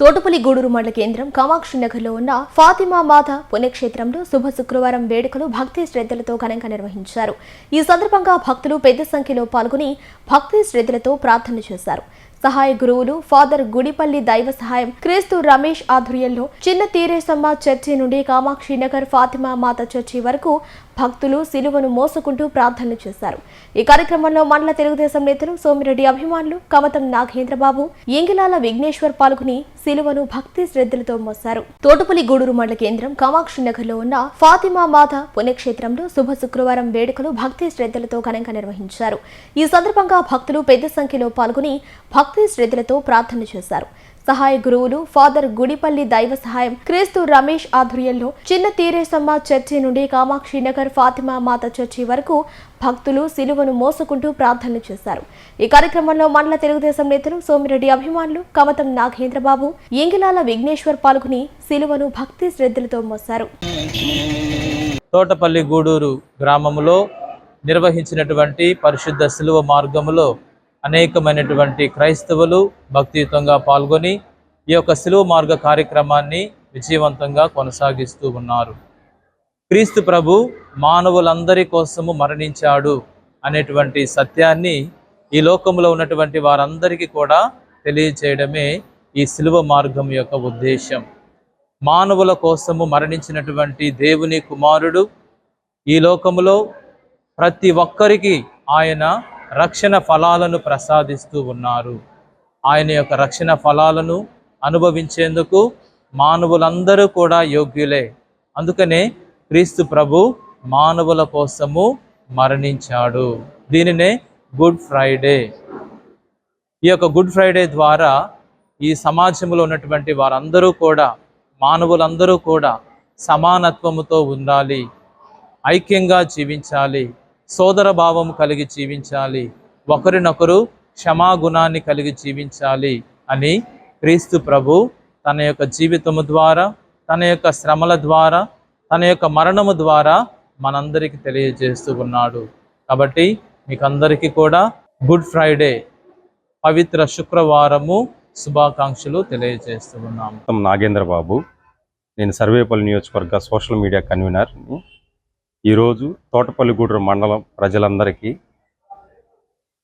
తోటపల్లి గూడూరు మండల కేంద్రం కామాక్షి నగర్లో ఉన్న ఫాతిమా మాత పుణ్యక్షేత్రంలో శుభ శుక్రవారం వేడుకలు భక్తి శ్రద్ధలతో ఘనంగా నిర్వహించారు. ఈ సందర్భంగా భక్తులు పెద్ద సంఖ్యలో పాల్గొని భక్తి శ్రద్ధలతో ప్రార్థనలు చేశారు. సహాయ గురువులు ఫాదర్ గుడిపల్లి దైవ సహాయం క్రీస్తు రమేష్ ఆధ్వర్యంలో చిన్న తీరేసమ్మ చర్చి నుండి కామాక్షి నగర్ ఫాతిమా మాత చర్చి వరకు భక్తులు సిలువను మోసుకుంటూ ప్రార్థనలు చేశారు. ఈ కార్యక్రమంలో మండల తెలుగుదేశం నేతలు సోమిరెడ్డి అభిమానులు కమతం నాగేంద్రబాబు, ఎంగిలాల విఘ్నేశ్వర్ పాల్గొని సిలువను భక్తి శ్రద్ధలతో మోశారు. తోటపల్లి గూడూరు మండల కేంద్రం కామాక్షి నగర్లో ఉన్న ఫాతిమా మాత పుణ్యక్షేత్రంలో శుభ శుక్రవారం వేడుకలు భక్తి శ్రద్ధలతో ఘనంగా నిర్వహించారు. ఈ సందర్భంగా భక్తులు పెద్ద సంఖ్యలో పాల్గొని భక్తి శ్రద్ధలతో ప్రార్థనలు చేశారు. సహాయ గురువులు ఫాదర్ గుడిపల్లి దైవ సహాయం క్రీస్తు రమేష్ ఆధ్వర్యంలో చిన్న తీరేసమ్మ చర్చి నుండి కామాక్షి నగర్ ఫాతిమా మాత చర్చి వరకు భక్తులు సిలువను మోసుకుంటూ ప్రార్థనలు చేశారు. ఈ కార్యక్రమంలో మండల తెలుగుదేశం నేతలు సోమిరెడ్డి అభిమానులు కమతం నాగేంద్రబాబు, ఎంగిలాల విఘ్నేశ్వర్ పాల్గొని సిలువను భక్తి శ్రద్ధలతో మోశారు. తోటపల్లి గూడూరు గ్రామంలో నిర్వహించినటువంటి పరిశుద్ధ సిలువ మార్గములో అనేకమైనటువంటి క్రైస్తవులు భక్తియుతంగా పాల్గొని ఈ యొక్క సిలువ మార్గ కార్యక్రమాన్ని విజయవంతంగా కొనసాగిస్తూ ఉన్నారు. క్రీస్తు ప్రభు మానవులందరి కోసము మరణించాడు అనేటువంటి సత్యాన్ని ఈ లోకంలో ఉన్నటువంటి వారందరికీ కూడా తెలియజేయడమే ఈ సిలువ మార్గం యొక్క ఉద్దేశం. మానవుల కోసము మరణించినటువంటి దేవుని కుమారుడు ఈ లోకములో ప్రతి ఒక్కరికి ఆయన రక్షణ ఫలాలను ప్రసాదిస్తూ ఉన్నారు. ఆయన యొక్క రక్షణ ఫలాలను అనుభవించేందుకు మానవులందరూ కూడా యోగ్యులే. అందుకనే క్రీస్తు ప్రభు మానవుల కోసము మరణించాడు. దీనినే గుడ్ ఫ్రైడే. ఈ యొక్క గుడ్ ఫ్రైడే ద్వారా ఈ సమాజంలో ఉన్నటువంటి వారందరూ కూడా మానవులందరూ కూడా సమానత్వముతో ఉండాలి, ఐక్యంగా జీవించాలి, సోదర భావం కలిగి జీవించాలి, ఒకరినొకరు క్షమాగుణాన్ని కలిగి జీవించాలి అని క్రీస్తు ప్రభు తన యొక్క జీవితము ద్వారా, తన యొక్క శ్రమల ద్వారా, తన యొక్క మరణము ద్వారా మనందరికీ తెలియజేస్తూ ఉన్నాడు. కాబట్టి మీకు అందరికీ కూడా గుడ్ ఫ్రైడే పవిత్ర శుక్రవారము శుభాకాంక్షలు తెలియజేస్తూ ఉన్నాము. నాగేంద్రబాబు, నేను సర్వేపల్లి నియోజకవర్గ సోషల్ మీడియా కన్వీనర్ని. ఈరోజు తోటపల్లి గూడూరు మండలం ప్రజలందరికీ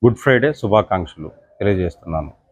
గుడ్ ఫ్రైడే శుభాకాంక్షలు తెలియజేస్తున్నాను.